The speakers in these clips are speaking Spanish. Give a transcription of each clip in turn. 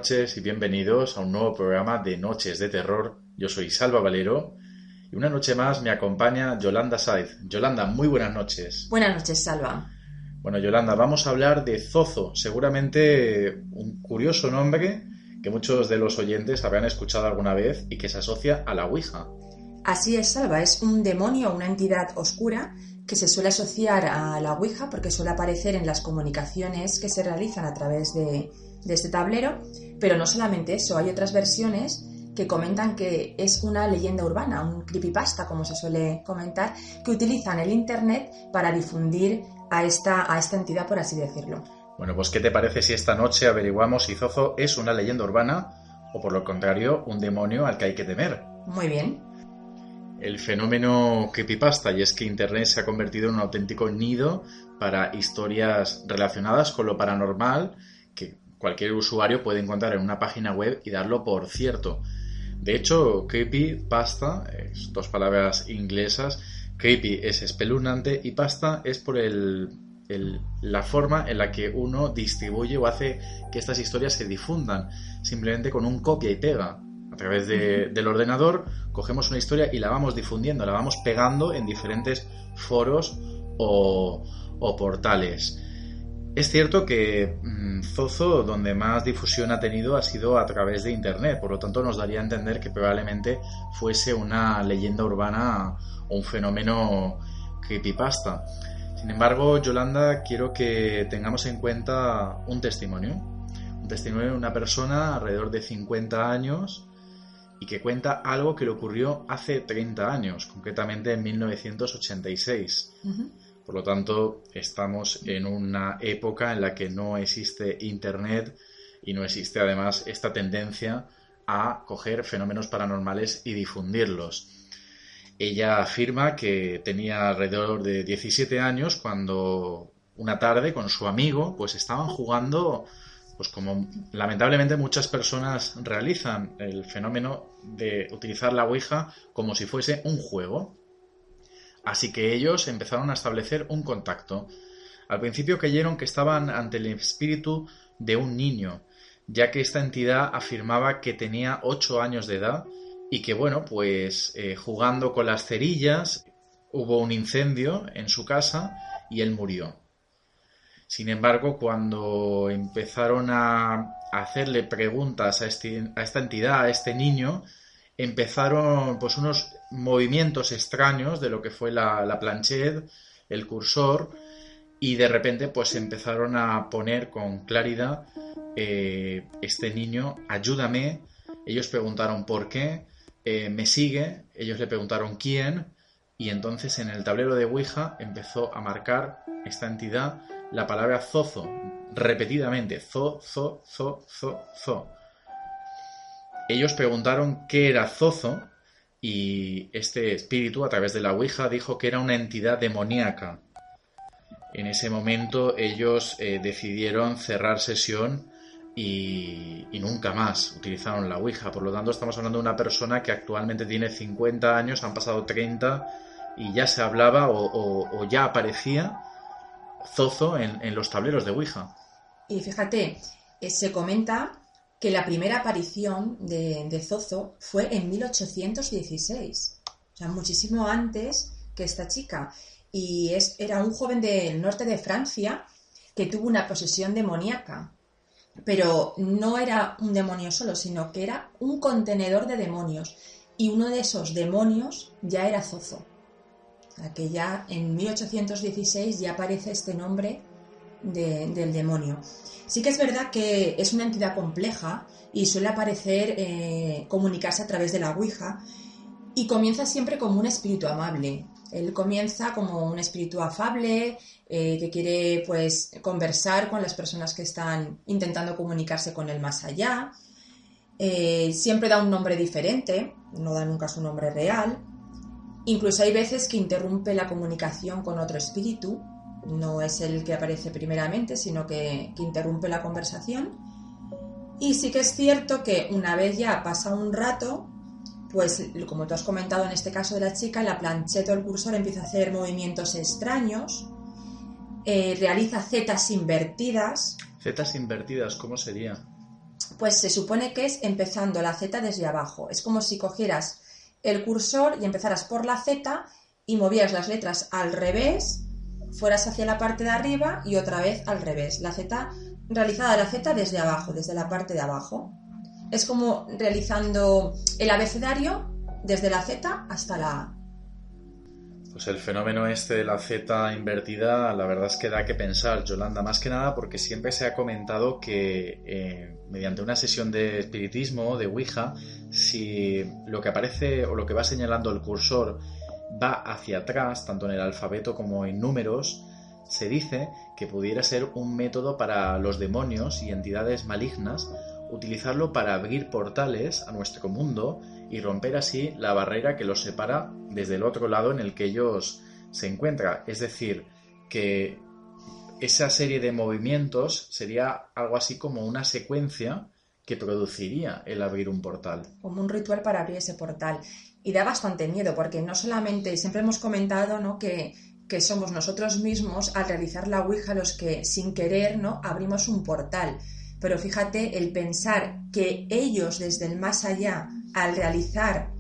noches y bienvenidos a un nuevo programa de Noches de Terror. Yo soy Salva Valero y una noche más me acompaña Yolanda Saiz. Yolanda, muy buenas noches. Buenas noches, Salva. Bueno, Yolanda, vamos a hablar de Zozo, seguramente un curioso nombre que muchos de los oyentes habrán escuchado alguna vez y que se asocia a la Ouija. Así es, Salva, es un demonio, una entidad oscura que se suele asociar a la Ouija porque suele aparecer en las comunicaciones que se realizan a través de este tablero, pero no solamente eso, hay otras versiones que comentan que es una leyenda urbana, un creepypasta, como se suele comentar, que utilizan el internet para difundir a esta entidad, por así decirlo. Bueno, pues ¿qué te parece si esta noche averiguamos si Zozo es una leyenda urbana o, por lo contrario, un demonio al que hay que temer? Muy bien. El fenómeno creepypasta, y es que Internet se ha convertido en un auténtico nido para historias relacionadas con lo paranormal que cualquier usuario puede encontrar en una página web y darlo por cierto. De hecho, creepypasta, dos palabras inglesas, creepy es espeluznante y pasta es por la forma en la que uno distribuye o hace que estas historias se difundan, simplemente con un copia y pega. A través del ordenador cogemos una historia y la vamos difundiendo, la vamos pegando en diferentes foros o portales. Es cierto que Zozo, donde más difusión ha tenido, ha sido a través de Internet, por lo tanto nos daría a entender que probablemente fuese una leyenda urbana o un fenómeno creepypasta. Sin embargo, Yolanda, quiero que tengamos en cuenta un testimonio de una persona alrededor de 50 años y que cuenta algo que le ocurrió hace 30 años, concretamente en 1986. Por lo tanto, estamos en una época en la que no existe Internet y no existe además esta tendencia a coger fenómenos paranormales y difundirlos. Ella afirma que tenía alrededor de 17 años cuando una tarde con su amigo pues estaban jugando, pues como lamentablemente muchas personas realizan, el fenómeno de utilizar la Ouija como si fuese un juego. Así que ellos empezaron a establecer un contacto. Al principio creyeron que estaban ante el espíritu de un niño, ya que esta entidad afirmaba que tenía 8 años de edad y que, bueno, pues jugando con las cerillas hubo un incendio en su casa y él murió. Sin embargo, cuando empezaron a hacerle preguntas a esta entidad, a este niño, empezaron pues unos movimientos extraños de lo que fue la planchette, el cursor, y de repente pues empezaron a poner con claridad este niño, ayúdame. Ellos preguntaron por qué, me sigue, ellos le preguntaron quién, y entonces en el tablero de Ouija empezó a marcar esta entidad la palabra Zozo, repetidamente, zo. Ellos preguntaron qué era Zozo y este espíritu, a través de la Ouija, dijo que era una entidad demoníaca. En ese momento ellos decidieron cerrar sesión y nunca más utilizaron la Ouija. Por lo tanto, estamos hablando de una persona que actualmente tiene 50 años, han pasado 30 y ya se hablaba o ya aparecía Zozo en los tableros de Ouija. Y fíjate, se comenta que la primera aparición de Zozo fue en 1816, o sea, muchísimo antes que esta chica. Y era un joven del norte de Francia que tuvo una posesión demoníaca, pero no era un demonio solo, sino que era un contenedor de demonios, y uno de esos demonios ya era Zozo. O sea, que ya en 1816 ya aparece este nombre del demonio. Sí que es verdad que es una entidad compleja y suele aparecer, comunicarse a través de la Ouija, y comienza siempre como un espíritu amable. Él comienza como un espíritu afable, que quiere pues conversar con las personas que están intentando comunicarse con él más allá. Siempre da un nombre diferente, no da nunca su nombre real. Incluso hay veces que interrumpe la comunicación con otro espíritu. No es el que aparece primeramente, sino que interrumpe la conversación. Y sí que es cierto que una vez ya pasa un rato, pues como tú has comentado en este caso de la chica, la plancheta o el cursor empieza a hacer movimientos extraños, realiza zetas invertidas. ¿Zetas invertidas cómo sería? pues se supone que es empezando la Z desde abajo. Es como si cogieras el cursor y empezaras por la Z y movías las letras al revés, fueras hacia la parte de arriba y otra vez al revés. La Z, realizada la Z desde abajo, desde la parte de abajo. Es como realizando el abecedario desde la Z hasta la A. Pues el fenómeno este de la Z invertida, la verdad es que da que pensar, Yolanda, más que nada porque siempre se ha comentado que mediante una sesión de espiritismo, de Ouija, si lo que aparece o lo que va señalando el cursor va hacia atrás, tanto en el alfabeto como en números, se dice que pudiera ser un método para los demonios y entidades malignas utilizarlo para abrir portales a nuestro mundo y romper así la barrera que los separa desde el otro lado en el que ellos se encuentran. Es decir, que esa serie de movimientos sería algo así como una secuencia que produciría el abrir un portal. Como un ritual para abrir ese portal. Y da bastante miedo porque no solamente, siempre hemos comentado, ¿no?, que somos nosotros mismos al realizar la Ouija los que sin querer, ¿no?, abrimos un portal. Pero fíjate, el pensar que ellos desde el más allá, al realizar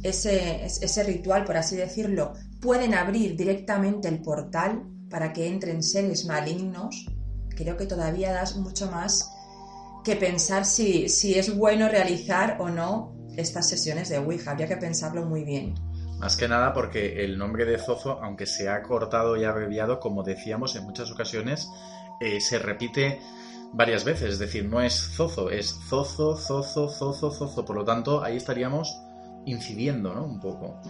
ese ritual, por así decirlo, pueden abrir directamente el portal para que entren seres malignos, creo que todavía das mucho más que pensar si es bueno realizar o no estas sesiones de Ouija. Habría que pensarlo muy bien. Más que nada porque el nombre de Zozo, aunque se ha cortado y abreviado, como decíamos en muchas ocasiones, se repite varias veces, es decir, no es Zozo, es Zozo, Zozo, Zozo, Zozo. Por lo tanto, ahí estaríamos incidiendo, ¿no? Un poco,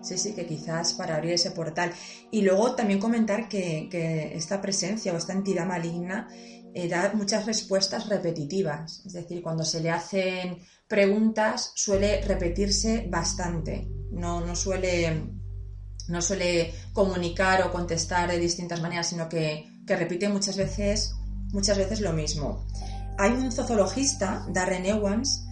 sí, que quizás para abrir ese portal. Y luego también comentar que esta presencia o esta entidad maligna da muchas respuestas repetitivas. Es decir, cuando se le hacen preguntas suele repetirse bastante. No suele comunicar o contestar de distintas maneras, sino que repite muchas veces lo mismo. Hay un zoologista, Darren Ewans,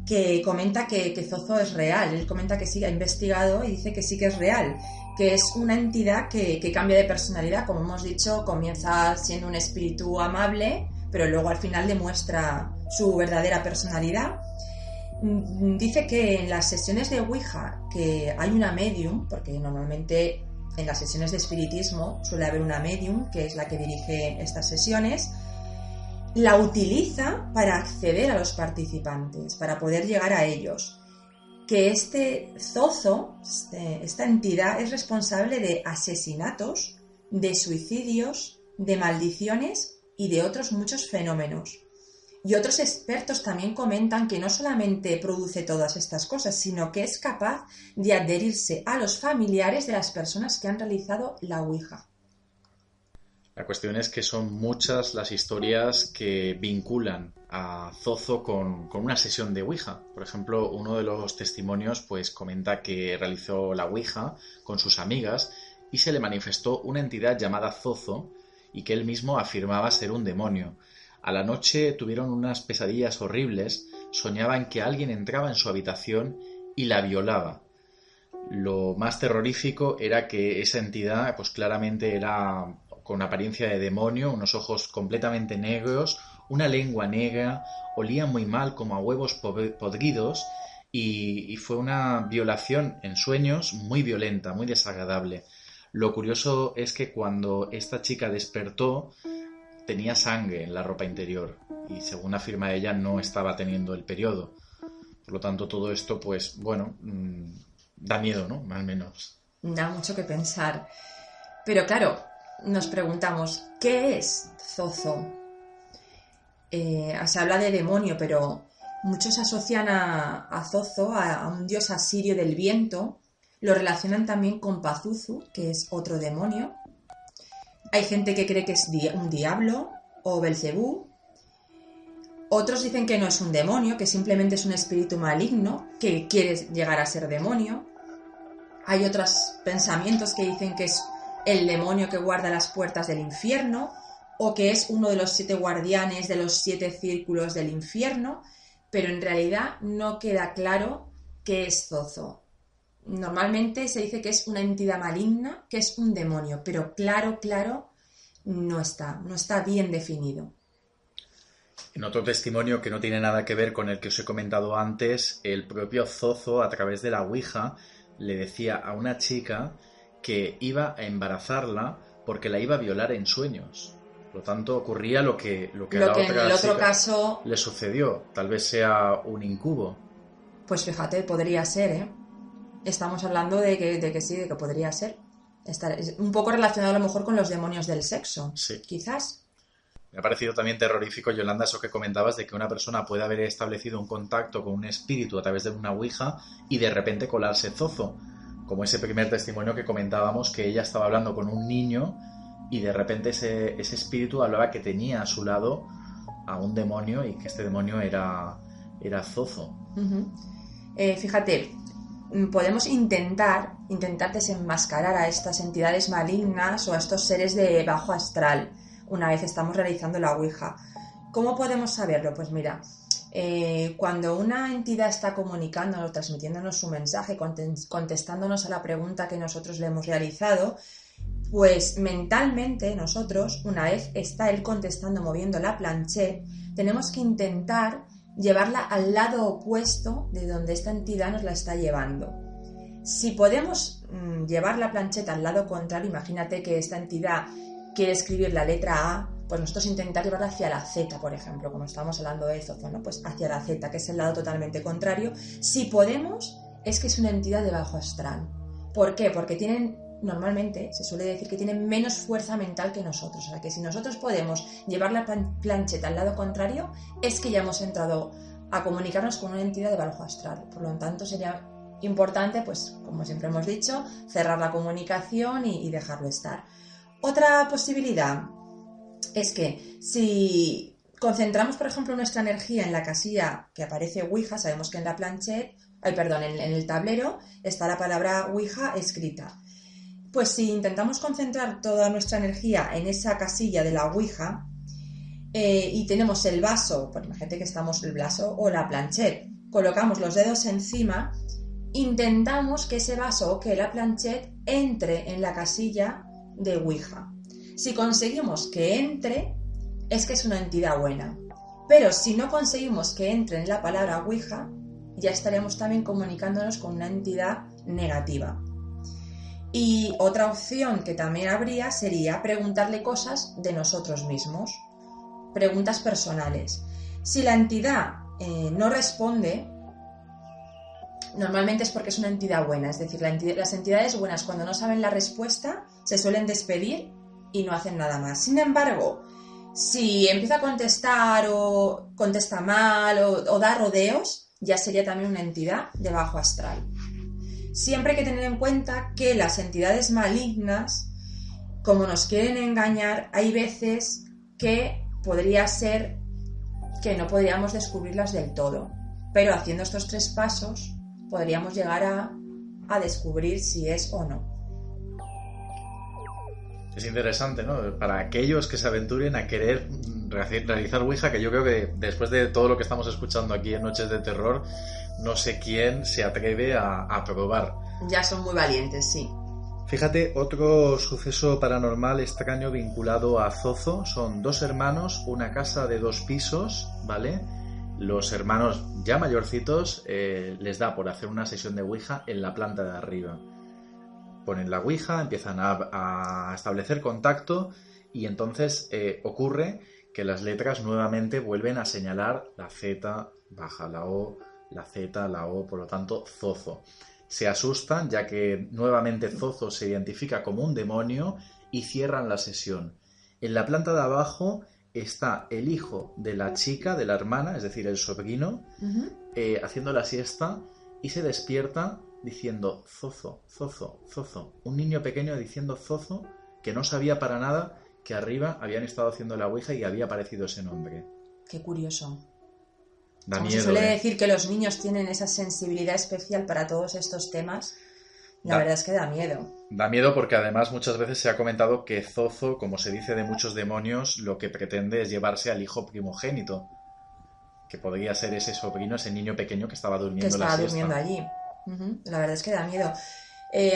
que comenta que Zozo es real. Él comenta que sí, ha investigado y dice que sí que es real, que es una entidad que cambia de personalidad. Como hemos dicho, comienza siendo un espíritu amable, pero luego al final demuestra su verdadera personalidad. Dice que en las sesiones de Ouija que hay una medium, porque normalmente en las sesiones de espiritismo suele haber una medium que es la que dirige estas sesiones, la utiliza para acceder a los participantes, para poder llegar a ellos. Que este Zozo, esta entidad, es responsable de asesinatos, de suicidios, de maldiciones y de otros muchos fenómenos. Y otros expertos también comentan que no solamente produce todas estas cosas, sino que es capaz de adherirse a los familiares de las personas que han realizado la Ouija. La cuestión es que son muchas las historias que vinculan a Zozo con una sesión de Ouija. Por ejemplo, uno de los testimonios pues comenta que realizó la Ouija con sus amigas y se le manifestó una entidad llamada Zozo y que él mismo afirmaba ser un demonio. A la noche tuvieron unas pesadillas horribles, soñaban que alguien entraba en su habitación y la violaba. Lo más terrorífico era que esa entidad pues claramente era con apariencia de demonio, unos ojos completamente negros, una lengua negra, olía muy mal como a huevos podridos y fue una violación en sueños muy violenta, muy desagradable. Lo curioso es que cuando esta chica despertó tenía sangre en la ropa interior y según afirma ella no estaba teniendo el periodo. Por lo tanto todo esto pues bueno, da miedo, ¿no? Al menos. Da mucho que pensar. Pero claro, nos preguntamos, ¿qué es Zozo? Se habla de demonio, pero muchos asocian a Zozo, a un dios asirio del viento. Lo relacionan también con Pazuzu, que es otro demonio. Hay gente que cree que es un diablo o Belcebú. Otros dicen que no es un demonio, que simplemente es un espíritu maligno que quiere llegar a ser demonio. Hay otros pensamientos que dicen que es el demonio que guarda las puertas del infierno o que es uno de los 7 guardianes de los 7 círculos del infierno, pero en realidad no queda claro qué es Zozo. Normalmente se dice que es una entidad maligna, que es un demonio, pero claro, no está bien definido. En otro testimonio que no tiene nada que ver con el que os he comentado antes, el propio Zozo, a través de la Ouija, le decía a una chica que iba a embarazarla porque la iba a violar en sueños. Por lo tanto, ocurría lo que a la Lo que en otra el otro chica caso, le sucedió. Tal vez sea un incubo. pues fíjate, podría ser, ¿eh? Estamos hablando de que sí, de que podría ser. Es un poco relacionado a lo mejor con los demonios del sexo, Sí. quizás. Me ha parecido también terrorífico, Yolanda, eso que comentabas de que una persona puede haber establecido un contacto con un espíritu a través de una ouija y de repente colarse Zozo. Como ese primer testimonio que comentábamos, que ella estaba hablando con un niño y de repente ese espíritu hablaba que tenía a su lado a un demonio y que este demonio era Zozo. Uh-huh. Fíjate, podemos intentar desenmascarar a estas entidades malignas o a estos seres de bajo astral una vez estamos realizando la Ouija. ¿Cómo podemos saberlo? Pues mira, cuando una entidad está comunicándonos, transmitiéndonos su mensaje, contestándonos a la pregunta que nosotros le hemos realizado, pues mentalmente nosotros, una vez está él contestando, moviendo la planchette, tenemos que intentar llevarla al lado opuesto de donde esta entidad nos la está llevando. Si podemos llevar la plancheta al lado contrario, imagínate que esta entidad quiere escribir la letra A, pues nosotros intentar llevarla hacia la Z, por ejemplo, como estábamos hablando de Zozo, ¿no? Pues hacia la Z, que es el lado totalmente contrario. Si podemos, es que es una entidad de bajo astral. ¿Por qué? Porque normalmente se suele decir que tienen menos fuerza mental que nosotros. O sea, que si nosotros podemos llevar la plancheta al lado contrario, es que ya hemos entrado a comunicarnos con una entidad de bajo astral. Por lo tanto, sería importante, pues, como siempre hemos dicho, cerrar la comunicación y dejarlo estar. Otra posibilidad es que si concentramos, por ejemplo, nuestra energía en la casilla que aparece Ouija, sabemos que en la planchette, en el tablero está la palabra Ouija escrita. Pues si intentamos concentrar toda nuestra energía en esa casilla de la Ouija y tenemos el vaso, pues imagínate que estamos el vaso o la planchette, colocamos los dedos encima, intentamos que ese vaso o que la planchette entre en la casilla de Ouija. Si conseguimos que entre, es que es una entidad buena. Pero si no conseguimos que entre en la palabra Ouija, ya estaríamos también comunicándonos con una entidad negativa. Y otra opción que también habría sería preguntarle cosas de nosotros mismos, preguntas personales. Si la entidad no responde, normalmente es porque es una entidad buena, es decir, las entidades buenas cuando no saben la respuesta se suelen despedir y no hacen nada más. Sin embargo, si empieza a contestar o contesta mal o da rodeos, ya sería también una entidad de bajo astral. Siempre hay que tener en cuenta que las entidades malignas, como nos quieren engañar, hay veces que podría ser que no podríamos descubrirlas del todo, pero haciendo estos 3 pasos podríamos llegar a descubrir si es o no. Es interesante, ¿no? Para aquellos que se aventuren a querer realizar Ouija, que yo creo que después de todo lo que estamos escuchando aquí en Noches de Terror, no sé quién se atreve a probar. Ya son muy valientes, sí. Fíjate, otro suceso paranormal extraño vinculado a Zozo son 2 hermanos, una casa de 2 pisos, ¿vale? Los hermanos ya mayorcitos les da por hacer una sesión de Ouija en la planta de arriba. Ponen la Ouija, empiezan a establecer contacto y entonces ocurre que las letras nuevamente vuelven a señalar la Z, baja la O, la Z, la O, por lo tanto, Zozo. Se asustan ya que nuevamente Zozo se identifica como un demonio y cierran la sesión. En la planta de abajo está el hijo de la chica, de la hermana, es decir, el sobrino, haciendo la siesta y se despierta diciendo Zozo, Zozo, Zozo. Un niño pequeño diciendo Zozo que no sabía para nada que arriba habían estado haciendo la Ouija y había aparecido ese nombre. Qué curioso. Da Como miedo, se suele decir que los niños tienen esa sensibilidad especial para todos estos temas, la verdad es que da miedo. Da miedo porque además muchas veces se ha comentado que Zozo, como se dice de muchos demonios, lo que pretende es llevarse al hijo primogénito, que podría ser ese sobrino, ese niño pequeño que estaba durmiendo la siesta. Que estaba durmiendo allí. La verdad es que da miedo.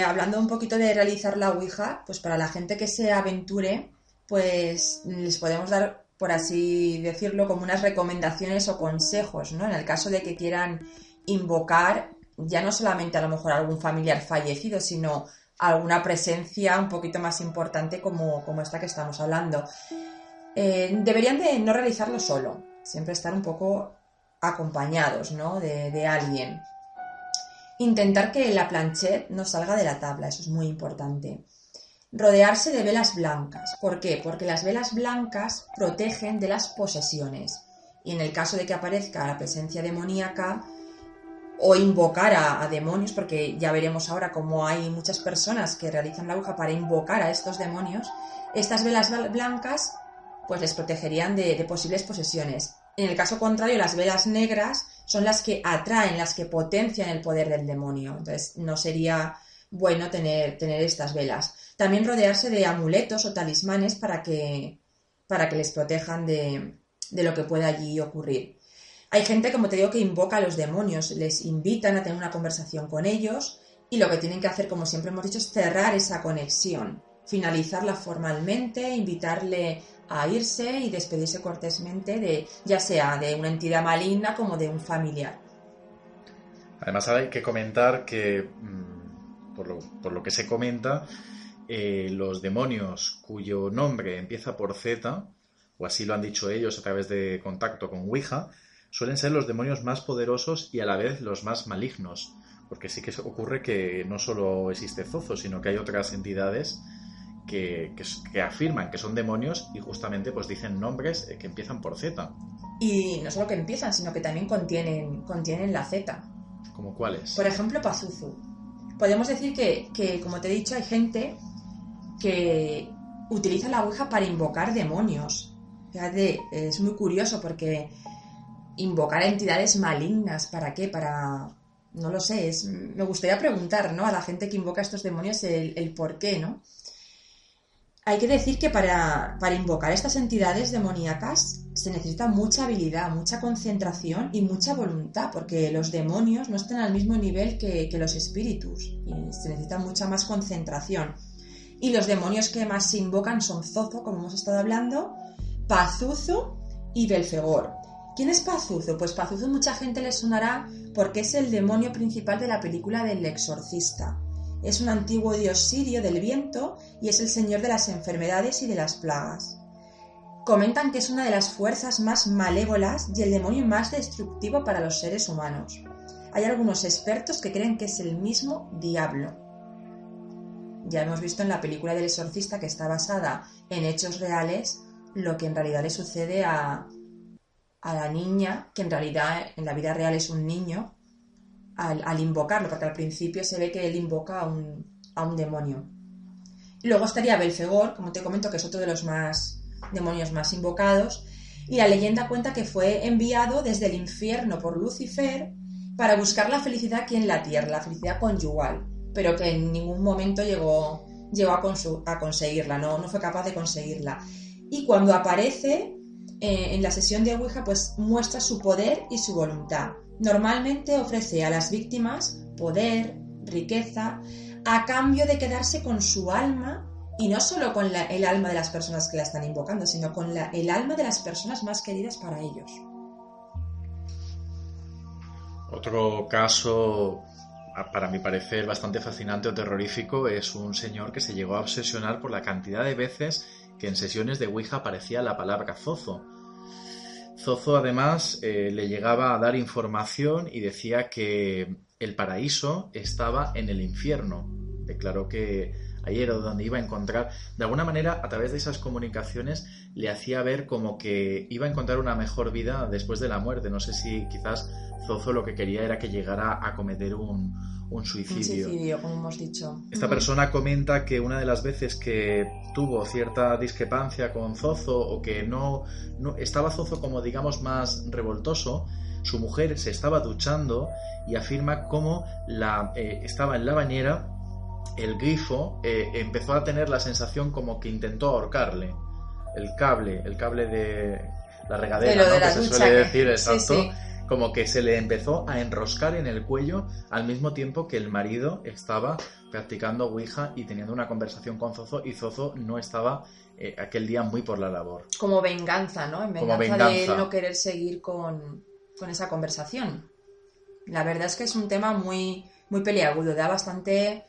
Hablando un poquito de realizar la Ouija, pues para la gente que se aventure, pues les podemos dar por así decirlo, como unas recomendaciones o consejos, ¿no? En el caso de que quieran invocar ya no solamente a lo mejor algún familiar fallecido, sino alguna presencia un poquito más importante como esta que estamos hablando. Deberían de no realizarlo solo, siempre estar un poco acompañados, ¿no? de alguien. Intentar que la planchette no salga de la tabla, eso es muy importante. Rodearse de velas blancas. ¿Por qué? Porque las velas blancas protegen de las posesiones. Y en el caso de que aparezca la presencia demoníaca o invocar a demonios, porque ya veremos ahora cómo hay muchas personas que realizan la Ouija para invocar a estos demonios, estas velas blancas pues les protegerían de posibles posesiones. En el caso contrario, las velas negras son las que atraen, las que potencian el poder del demonio. Entonces no sería bueno tener estas velas. También rodearse de amuletos o talismanes para que les protejan de lo que pueda allí ocurrir. Hay gente, como te digo, que invoca a los demonios, les invitan a tener una conversación con ellos y lo que tienen que hacer, como siempre hemos dicho, es cerrar esa conexión, finalizarla formalmente, invitarle a irse y despedirse cortésmente ya sea de una entidad maligna como de un familiar. Además hay que comentar que, por lo que se comenta, los demonios cuyo nombre empieza por Z, o así lo han dicho ellos a través de contacto con Ouija, suelen ser los demonios más poderosos y a la vez los más malignos, porque sí que ocurre que no solo existe Zozo, sino que hay otras entidades que afirman que son demonios y justamente pues dicen nombres que empiezan por Z. Y no solo que empiezan, sino que también contienen la Z. ¿Cómo cuáles? Por ejemplo, Pazuzu. Podemos decir que, como te he dicho, hay gente que utiliza la Ouija para invocar demonios. Fíjate, es muy curioso porque invocar a entidades malignas, ¿para qué? No lo sé, me gustaría preguntar, ¿no?, a la gente que invoca a estos demonios el por qué, ¿no? Hay que decir que para invocar estas entidades demoníacas se necesita mucha habilidad, mucha concentración y mucha voluntad, porque los demonios no están al mismo nivel que los espíritus y se necesita mucha más concentración. Y los demonios que más se invocan son Zozo, como hemos estado hablando, Pazuzu y Belfegor. ¿Quién es Pazuzu? Pues Pazuzu mucha gente le sonará porque es el demonio principal de la película del Exorcista. Es un antiguo dios sirio del viento y es el señor de las enfermedades y de las plagas. Comentan que es una de las fuerzas más malévolas y el demonio más destructivo para los seres humanos. Hay algunos expertos que creen que es el mismo diablo. Ya hemos visto en la película del Exorcista, que está basada en hechos reales, lo que en realidad le sucede a la niña, que en realidad en la vida real es un niño, al invocarlo, porque al principio se ve que él invoca a un demonio. Y luego estaría Belfegor, como te comento, que es otro de los demonios más invocados, y la leyenda cuenta que fue enviado desde el infierno por Lucifer para buscar la felicidad aquí en la tierra, la felicidad conyugal, pero que en ningún momento llegó a conseguirla, no fue capaz de conseguirla. Y cuando aparece en la sesión de Ouija, pues muestra su poder y su voluntad. Normalmente ofrece a las víctimas poder, riqueza, a cambio de quedarse con su alma, y no solo con el alma de las personas que la están invocando, sino con el alma de las personas más queridas para ellos. Otro caso, para mi parecer, bastante fascinante o terrorífico es un señor que se llegó a obsesionar por la cantidad de veces que en sesiones de Ouija aparecía la palabra Zozo. Zozo además le llegaba a dar información y decía que el paraíso estaba en el infierno. Declaró que ahí era donde iba a encontrar, de alguna manera, a través de esas comunicaciones le hacía ver como que iba a encontrar una mejor vida después de la muerte. No sé si quizás Zozo lo que quería era que llegara a cometer un suicidio. Un suicidio, como hemos dicho. Esta persona comenta que una de las veces que tuvo cierta discrepancia con Zozo, o que no estaba Zozo como digamos más revoltoso, su mujer se estaba duchando y afirma cómo estaba en la bañera, el grifo empezó a tener la sensación como que intentó ahorcarle. El cable de la regadera, de ¿no?, la que se ducha, suele decir, exacto, sí. como que se le empezó a enroscar en el cuello al mismo tiempo que el marido estaba practicando Ouija y teniendo una conversación con Zozo, y Zozo no estaba aquel día muy por la labor. Como venganza, ¿no? En Como venganza de él venganza. no querer seguir con esa conversación. La verdad es que es un tema muy, muy peliagudo, da bastante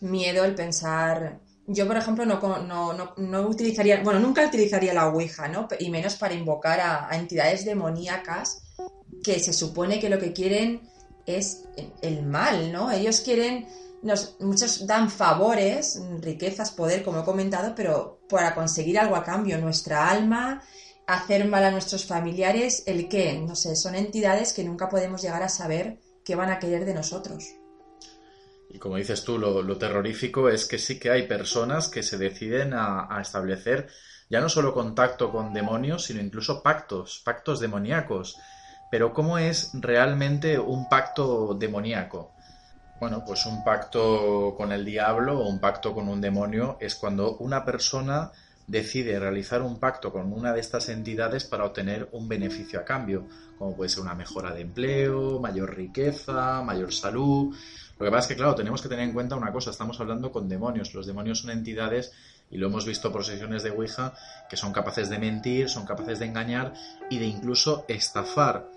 miedo el pensar. Yo, por ejemplo, no utilizaría, bueno, nunca utilizaría la Ouija, ¿no? Y menos para invocar a entidades demoníacas que se supone que lo que quieren es el mal, ¿no? Ellos quieren, muchos dan favores, riquezas, poder, como he comentado, pero para conseguir algo a cambio, nuestra alma, hacer mal a nuestros familiares, ¿el qué? No sé, son entidades que nunca podemos llegar a saber qué van a querer de nosotros. Y como dices tú, lo terrorífico es que sí que hay personas que se deciden a establecer ya no solo contacto con demonios, sino incluso pactos demoníacos. Pero ¿cómo es realmente un pacto demoníaco? Bueno, pues un pacto con el diablo o un pacto con un demonio es cuando una persona decide realizar un pacto con una de estas entidades para obtener un beneficio a cambio, como puede ser una mejora de empleo, mayor riqueza, mayor salud. Lo que pasa es que, claro, tenemos que tener en cuenta una cosa, estamos hablando con demonios. Los demonios son entidades, y lo hemos visto por sesiones de Ouija, que son capaces de mentir, son capaces de engañar y de incluso estafar.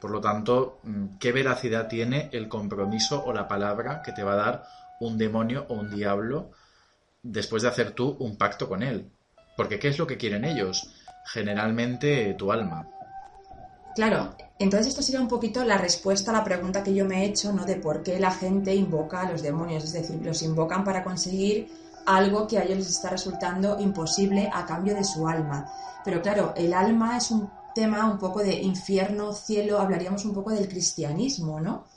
Por lo tanto, ¿qué veracidad tiene el compromiso o la palabra que te va a dar un demonio o un diablo después de hacer tú un pacto con él? Porque ¿qué es lo que quieren ellos? Generalmente tu alma. Claro, entonces esto sería un poquito la respuesta a la pregunta que yo me he hecho, ¿no? De por qué la gente invoca a los demonios, es decir, los invocan para conseguir algo que a ellos les está resultando imposible a cambio de su alma. Pero claro, el alma es un tema un poco de infierno, cielo, hablaríamos un poco del cristianismo, ¿no?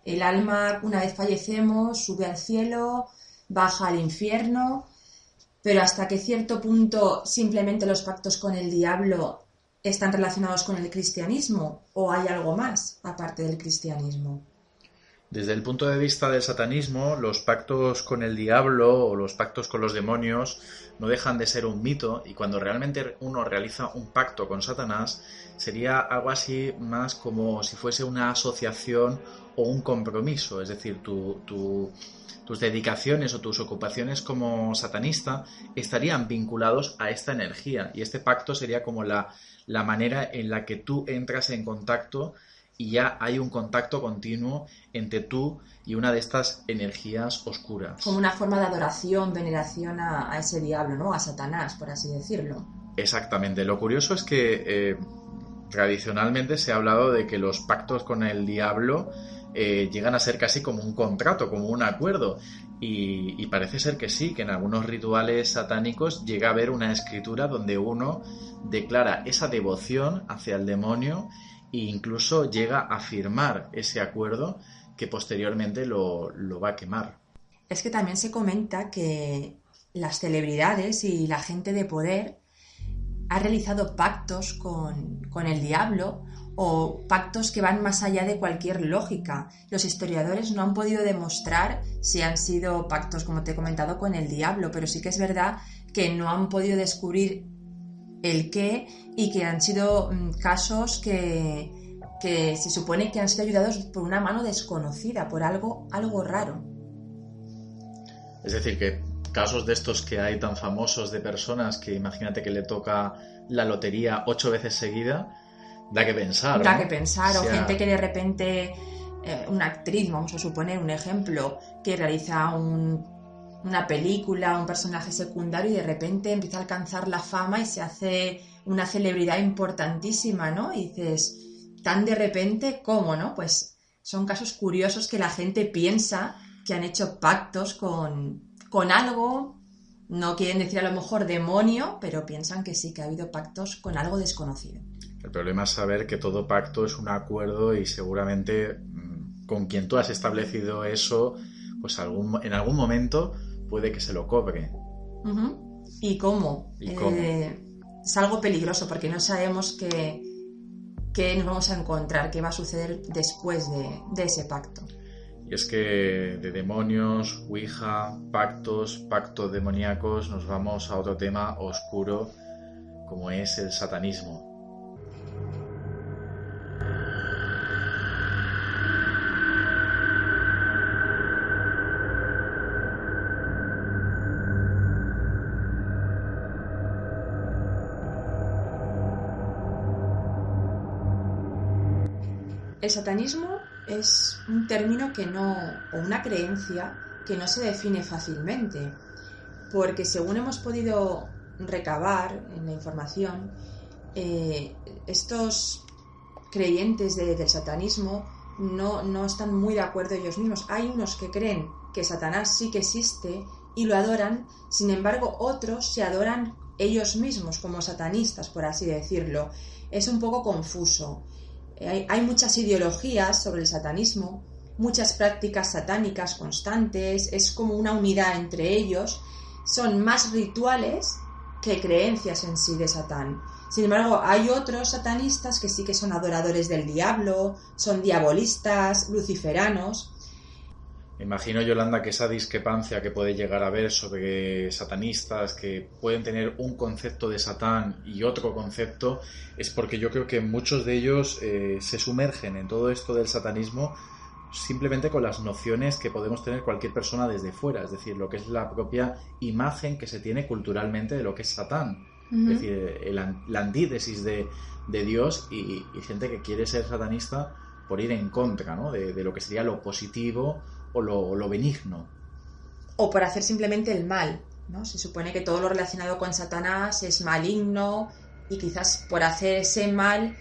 El alma, una vez fallecemos, sube al cielo, baja al infierno, pero hasta que cierto punto simplemente los pactos con el diablo están relacionados con el cristianismo, o hay algo más aparte del cristianismo. Desde el punto de vista del satanismo, los pactos con el diablo o los pactos con los demonios no dejan de ser un mito, y cuando realmente uno realiza un pacto con Satanás sería algo así más como si fuese una asociación o un compromiso, es decir, tus dedicaciones o tus ocupaciones como satanista estarían vinculados a esta energía, y este pacto sería como la manera en la que tú entras en contacto y ya hay un contacto continuo entre tú y una de estas energías oscuras. Como una forma de adoración, veneración a ese diablo, ¿no? A Satanás, por así decirlo. Exactamente. Lo curioso es que tradicionalmente se ha hablado de que los pactos con el diablo llegan a ser casi como un contrato, como un acuerdo. Y parece ser que sí, que en algunos rituales satánicos llega a haber una escritura donde uno declara esa devoción hacia el demonio e incluso llega a firmar ese acuerdo que posteriormente lo va a quemar. Es que también se comenta que las celebridades y la gente de poder ha realizado pactos con el diablo, o pactos que van más allá de cualquier lógica. Los historiadores no han podido demostrar si han sido pactos, como te he comentado, con el diablo, pero sí que es verdad que no han podido descubrir el qué, y que han sido casos que se supone que han sido ayudados por una mano desconocida, por algo raro. Es decir, que casos de estos que hay tan famosos de personas que imagínate que le toca la lotería 8 veces seguida, da que pensar, ¿no? Da que pensar, o sea, gente que de repente, una actriz, vamos a suponer un ejemplo, que realiza una película, un personaje secundario, y de repente empieza a alcanzar la fama y se hace una celebridad importantísima, ¿no? Y dices, tan de repente, ¿cómo, no? Pues son casos curiosos que la gente piensa que han hecho pactos con algo, no quieren decir a lo mejor demonio, pero piensan que sí, que ha habido pactos con algo desconocido. El problema es saber que todo pacto es un acuerdo, y seguramente con quien tú has establecido eso, pues en algún momento puede que se lo cobre. Uh-huh. ¿Y cómo? Es algo peligroso porque no sabemos qué nos vamos a encontrar, qué va a suceder después de ese pacto. Y es que de demonios, Ouija, pactos demoníacos, nos vamos a otro tema oscuro como es el satanismo. El satanismo es un término o una creencia que no se define fácilmente, porque según hemos podido recabar en la información, estos creyentes del satanismo no están muy de acuerdo ellos mismos. Hay unos que creen que Satanás sí que existe y lo adoran, sin embargo otros se adoran ellos mismos como satanistas, por así decirlo. Es un poco confuso. Hay muchas ideologías sobre el satanismo, muchas prácticas satánicas constantes, es como una unidad entre ellos. Son más rituales que creencias en sí de Satán. Sin embargo, hay otros satanistas que sí que son adoradores del diablo, son diabolistas, luciferanos. Imagino, Yolanda, que esa discrepancia que puede llegar a haber sobre satanistas que pueden tener un concepto de Satán y otro concepto es porque yo creo que muchos de ellos se sumergen en todo esto del satanismo simplemente con las nociones que podemos tener cualquier persona desde fuera, es decir, lo que es la propia imagen que se tiene culturalmente de lo que es Satán. Uh-huh. Es decir, la antítesis de Dios y gente que quiere ser satanista por ir en contra, ¿no? de lo que sería lo positivo o lo benigno. O por hacer simplemente el mal, ¿no? Se supone que todo lo relacionado con Satanás es maligno y quizás por hacer ese mal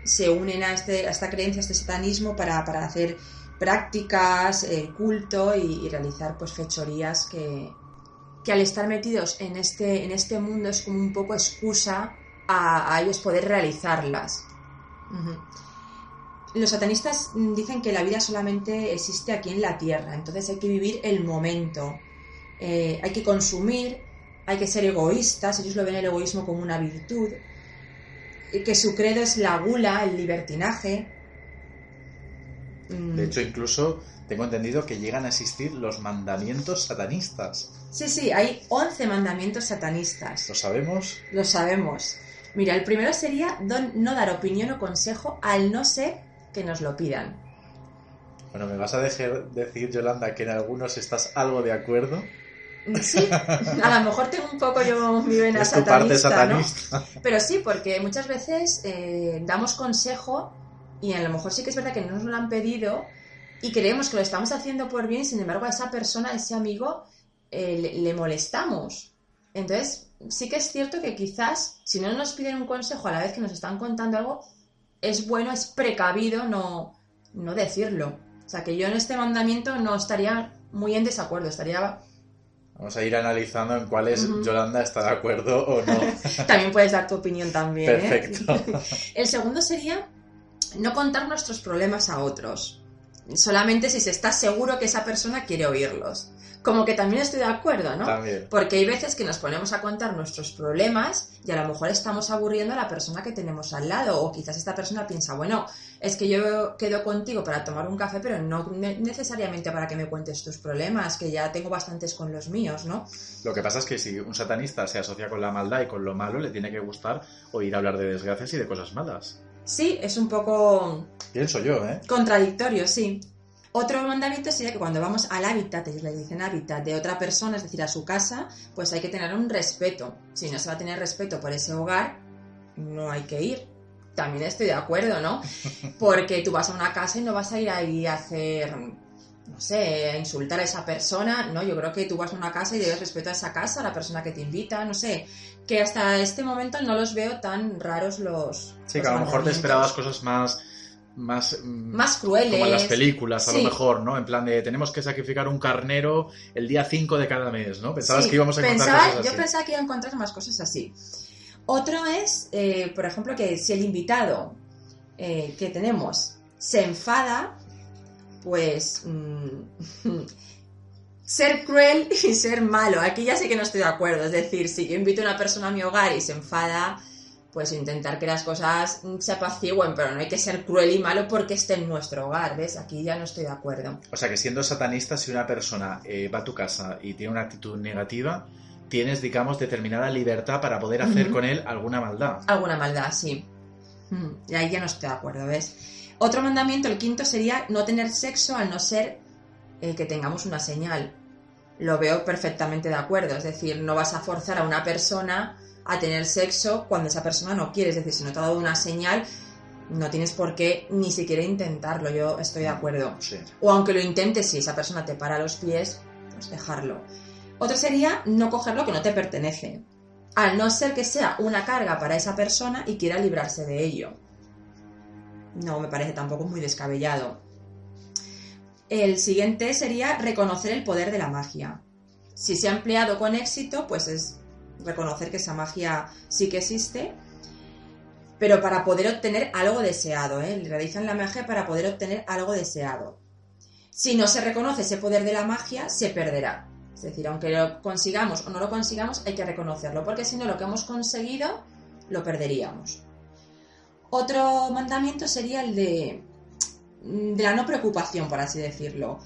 se unen a esta creencia, a este satanismo para hacer prácticas, culto y realizar pues fechorías que al estar metidos en este mundo es como un poco excusa a ellos poder realizarlas. Uh-huh. Los satanistas dicen que la vida solamente existe aquí en la tierra, entonces hay que vivir el momento, hay que consumir, hay que ser egoístas, ellos lo ven el egoísmo como una virtud, que su credo es la gula, el libertinaje. De hecho, incluso tengo entendido que llegan a existir los mandamientos satanistas. Sí, hay 11 mandamientos satanistas. ¿Lo sabemos? Lo sabemos. Mira, el primero sería no dar opinión o consejo al no ser que nos lo pidan. Bueno, ¿me vas a dejar decir, Yolanda, que en algunos estás algo de acuerdo? Sí, a lo mejor tengo un poco yo mi vena es tu parte satanista, ¿no? Pero sí, porque muchas veces damos consejo y a lo mejor sí que es verdad que no nos lo han pedido y creemos que lo estamos haciendo por bien, sin embargo a esa persona, a ese amigo, le molestamos. Entonces, sí que es cierto que quizás, si no nos piden un consejo a la vez que nos están contando algo, es bueno, es precavido no decirlo. O sea, que yo en este mandamiento no estaría muy en desacuerdo, estaría... Vamos a ir analizando en cuáles uh-huh. Yolanda está de acuerdo o no. También puedes dar tu opinión también. Perfecto. El segundo sería no contar nuestros problemas a otros. Solamente si se está seguro que esa persona quiere oírlos. Como que también estoy de acuerdo, ¿no? También. Porque hay veces que nos ponemos a contar nuestros problemas y a lo mejor estamos aburriendo a la persona que tenemos al lado. O quizás esta persona piensa, bueno, es que yo quedo contigo para tomar un café, pero no necesariamente para que me cuentes tus problemas, que ya tengo bastantes con los míos, ¿no? Lo que pasa es que si un satanista se asocia con la maldad y con lo malo, le tiene que gustar oír hablar de desgracias y de cosas malas. Sí, es un poco... Pienso yo, ¿eh? Contradictorio, sí. Otro mandamiento sería que cuando vamos al hábitat, ellos le dicen hábitat de otra persona, es decir, a su casa, pues hay que tener un respeto. Si no se va a tener respeto por ese hogar, no hay que ir. También estoy de acuerdo, ¿no? Porque tú vas a una casa y no vas a ir ahí a hacer, no sé, a insultar a esa persona. No, yo creo que tú vas a una casa y debes respeto a esa casa, a la persona que te invita, no sé. Que hasta este momento no los veo tan raros los... Sí, que a lo mejor te esperabas cosas más crueles, como en las películas, a sí. lo mejor, ¿no? En plan de tenemos que sacrificar un carnero el día 5 de cada mes, ¿no? Pensabas sí, que íbamos a encontrar cosas así. Yo pensaba que iba a encontrar más cosas así. Otro es, por ejemplo, que si el invitado que tenemos se enfada, pues ser cruel y ser malo. Aquí ya sí que no estoy de acuerdo. Es decir, si yo invito a una persona a mi hogar y se enfada, pues intentar que las cosas se apacigüen, pero no hay que ser cruel y malo porque esté en nuestro hogar, ¿ves? Aquí ya no estoy de acuerdo. O sea que siendo satanista, si una persona va a tu casa y tiene una actitud negativa, tienes, digamos, determinada libertad para poder hacer con él alguna maldad. Alguna maldad, sí. Y ahí ya no estoy de acuerdo, ¿ves? Otro mandamiento, el quinto, sería no tener sexo al no ser que tengamos una señal. Lo veo perfectamente de acuerdo, es decir, no vas a forzar a una persona a tener sexo cuando esa persona no quiere, es decir, si no te ha dado una señal, No tienes por qué ni siquiera intentarlo, yo estoy de acuerdo. Sí. O aunque lo intentes, si esa persona te para los pies, pues dejarlo. Otro sería no coger lo que no te pertenece, al no ser que sea una carga para esa persona y quiera librarse de ello. No me parece tampoco muy descabellado. El siguiente sería reconocer el poder de la magia. Si se ha empleado con éxito, pues es reconocer que esa magia sí que existe, pero para poder obtener algo deseado, realizan la magia para poder obtener algo deseado. Si no se reconoce ese poder de la magia, se perderá. Es decir, aunque lo consigamos o no lo consigamos, hay que reconocerlo, porque si no, lo que hemos conseguido lo perderíamos. Otro mandamiento sería el de la no preocupación, por así decirlo.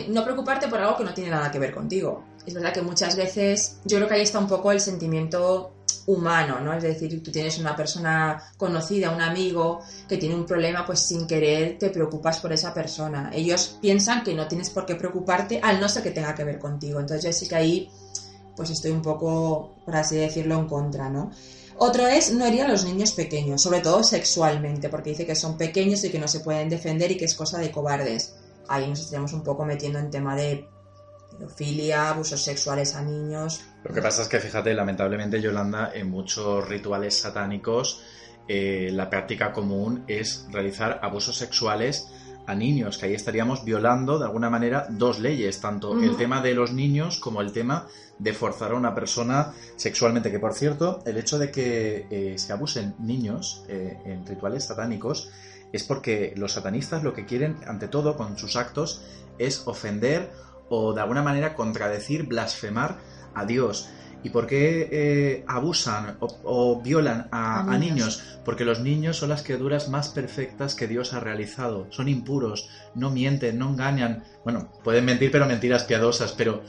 No preocuparte por algo que no tiene nada que ver contigo. Es verdad que muchas veces, yo creo que ahí está un poco el sentimiento humano, ¿no? Es decir, tú tienes una persona conocida, un amigo que tiene un problema, pues sin querer te preocupas por esa persona. Ellos piensan que no tienes por qué preocuparte al no ser que tenga que ver contigo. Entonces yo sí que ahí pues estoy un poco, por así decirlo, en contra, ¿no? Otro es no herir a los niños pequeños, sobre todo sexualmente, porque dice que son pequeños y que no se pueden defender y que es cosa de cobardes. Ahí nos estaríamos un poco metiendo en tema de pedofilia, abusos sexuales a niños. Lo que pasa es que, fíjate, lamentablemente, Yolanda, en muchos rituales satánicos la práctica común es realizar abusos sexuales a niños, que ahí estaríamos violando de alguna manera dos leyes, tanto el tema de los niños como el tema de forzar a una persona sexualmente, que por cierto, el hecho de que se abusen niños en rituales satánicos es porque los satanistas lo que quieren, ante todo, con sus actos, es ofender o de alguna manera contradecir, blasfemar a Dios. ¿Y por qué abusan o violan a niños? Porque los niños son las criaturas más perfectas que Dios ha realizado. Son impuros, no mienten, no engañan. Bueno, pueden mentir, pero mentiras piadosas, pero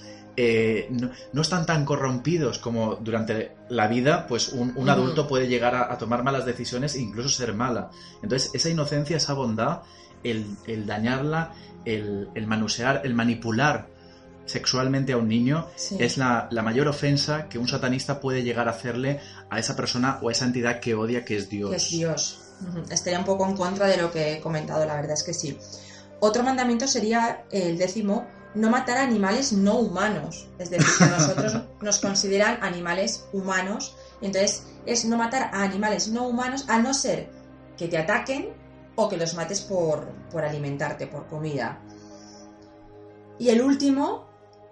no están tan corrompidos como durante la vida, pues un adulto puede llegar a tomar malas decisiones e incluso ser mala. Entonces, esa inocencia, esa bondad, el dañarla, el manusear, el manipular sexualmente a un niño, sí, es la mayor ofensa que un satanista puede llegar a hacerle a esa persona o a esa entidad que odia, que es Dios. Que es Dios. Estaría un poco en contra de lo que he comentado, la verdad es que sí. Otro mandamiento sería el 10º, no matar a animales no humanos. Es decir, que nosotros nos consideran animales humanos, entonces es no matar a animales no humanos, a no ser que te ataquen o que los mates por alimentarte, por comida. Y el último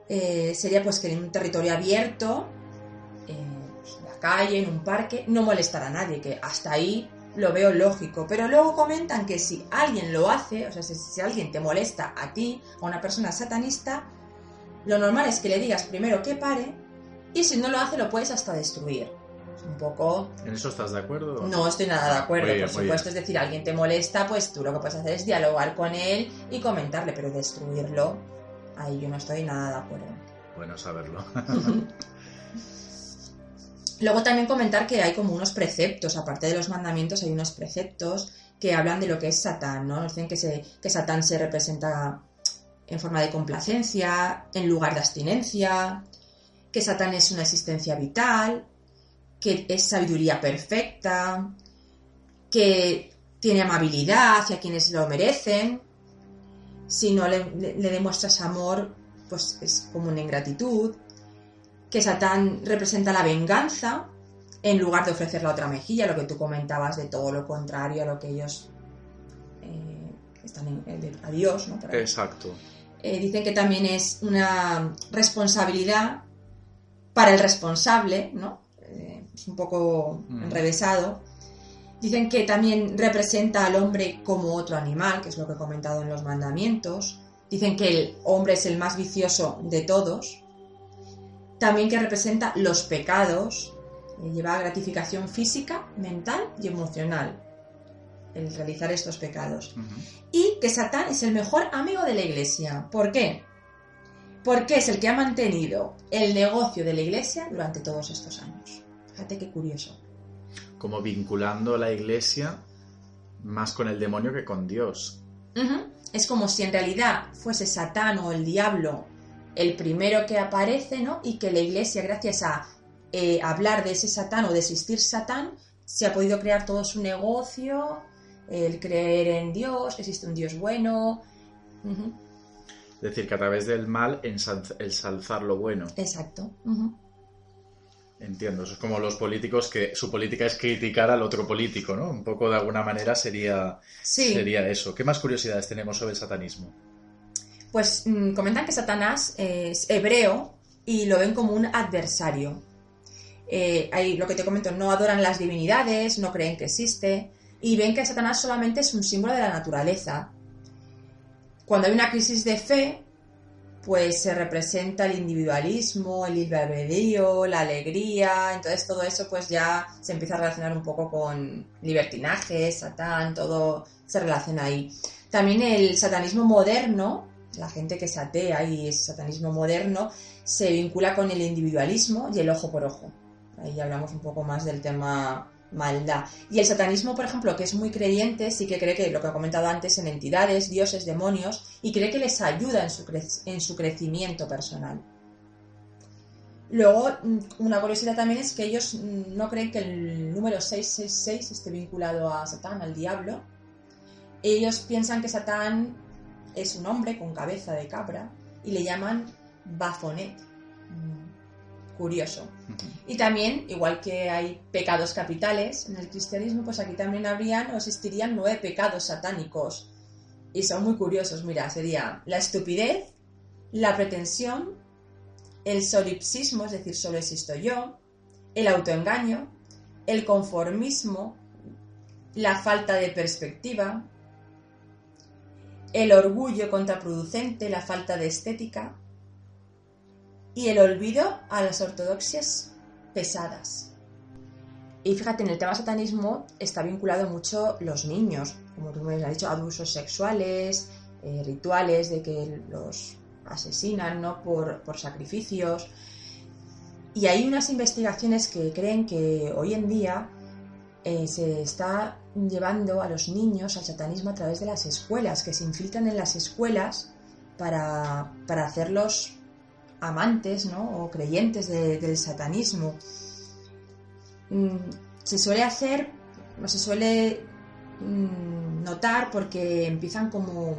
sería pues que en un territorio abierto, en la calle, en un parque, no molestar a nadie, que hasta ahí lo veo lógico. Pero luego comentan que si alguien lo hace, o sea, si alguien te molesta a ti, a una persona satanista, lo normal es que le digas primero que pare, y si no lo hace lo puedes hasta destruir. Es un poco... ¿En eso estás de acuerdo? No estoy nada de acuerdo, por supuesto. Es decir, alguien te molesta, pues tú lo que puedes hacer es dialogar con él y comentarle, pero destruirlo... Ahí yo no estoy nada de acuerdo. Bueno saberlo. Luego también comentar que hay como unos preceptos, aparte de los mandamientos hay unos preceptos que hablan de lo que es Satán, ¿no? Nos dicen que Satán se representa en forma de complacencia, en lugar de abstinencia, que Satán es una existencia vital, que es sabiduría perfecta, que tiene amabilidad hacia quienes lo merecen. Si no le demuestras amor, pues es como una ingratitud. Que Satán representa la venganza en lugar de ofrecer la otra mejilla, lo que tú comentabas de todo lo contrario a lo que ellos están a Dios, ¿no? Exacto. Dicen que también es una responsabilidad para el responsable, ¿no? Es un poco enrevesado. Dicen que también representa al hombre como otro animal, que es lo que he comentado en los mandamientos. Dicen que el hombre es el más vicioso de todos. También que representa los pecados. Lleva gratificación física, mental y emocional el realizar estos pecados. Y que Satán es el mejor amigo de la Iglesia. ¿Por qué? Porque es el que ha mantenido el negocio de la Iglesia durante todos estos años. Fíjate qué curioso. Como vinculando a la Iglesia más con el demonio que con Dios. Es como si en realidad fuese Satán o el diablo el primero que aparece, ¿no? Y que la Iglesia, gracias a hablar de ese Satán o de existir Satán, se ha podido crear todo su negocio el creer en Dios, que existe un Dios bueno. Uh-huh. Es decir, que a través del mal ensalzar lo bueno. Exacto. Uh-huh. Entiendo, eso es como los políticos que su política es criticar al otro político, ¿no? Un poco de alguna manera sería eso. ¿Qué más curiosidades tenemos sobre el satanismo? Pues comentan que Satanás es hebreo y lo ven como un adversario. Ahí lo que te comento, no adoran las divinidades, no creen que existe y ven que Satanás solamente es un símbolo de la naturaleza. Cuando hay una crisis de fe, pues se representa el individualismo, el libre albedrío, la alegría, entonces todo eso pues ya se empieza a relacionar un poco con libertinaje, Satán, todo se relaciona ahí. También el satanismo moderno, la gente que es atea y es satanismo moderno, se vincula con el individualismo y el ojo por ojo. Ahí hablamos un poco más del tema maldad. Y el satanismo, por ejemplo, que es muy creyente, sí que cree que, lo que he comentado antes, en entidades, dioses, demonios, y cree que les ayuda en su crecimiento personal. Luego, una curiosidad también es que ellos no creen que el número 666 esté vinculado a Satán, al diablo. Ellos piensan que Satán es un hombre con cabeza de cabra y le llaman Baphomet. Curioso. Y también, igual que hay pecados capitales en el cristianismo, pues aquí también habrían o existirían 9 pecados satánicos. Y son muy curiosos, mira, sería la estupidez, la pretensión, el solipsismo, es decir, solo existo yo, el autoengaño, el conformismo, la falta de perspectiva, el orgullo contraproducente, la falta de estética, y el olvido a las ortodoxias pesadas. Y fíjate, en el tema satanismo está vinculado mucho los niños, como tú me has dicho, abusos sexuales, rituales de que los asesinan, ¿no? por sacrificios. Y hay unas investigaciones que creen que hoy en día se está llevando a los niños al satanismo a través de las escuelas, que se infiltran en las escuelas para hacerlos amantes, ¿no? O creyentes del satanismo. Se suele hacer, no se suele notar porque empiezan como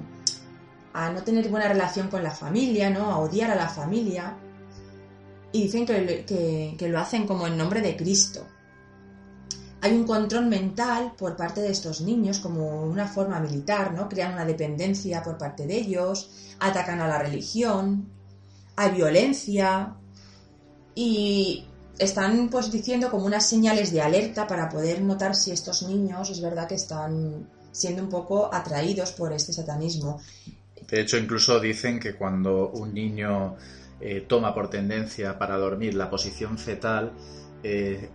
a no tener buena relación con la familia, ¿no? A odiar a la familia, y dicen que lo hacen como en nombre de Cristo. Hay un control mental por parte de estos niños como una forma militar, ¿no? Crean una dependencia por parte de ellos, atacan a la religión, hay violencia y están pues diciendo como unas señales de alerta para poder notar si estos niños es verdad que están siendo un poco atraídos por este satanismo. De hecho, incluso dicen que cuando un niño toma por tendencia para dormir la posición fetal,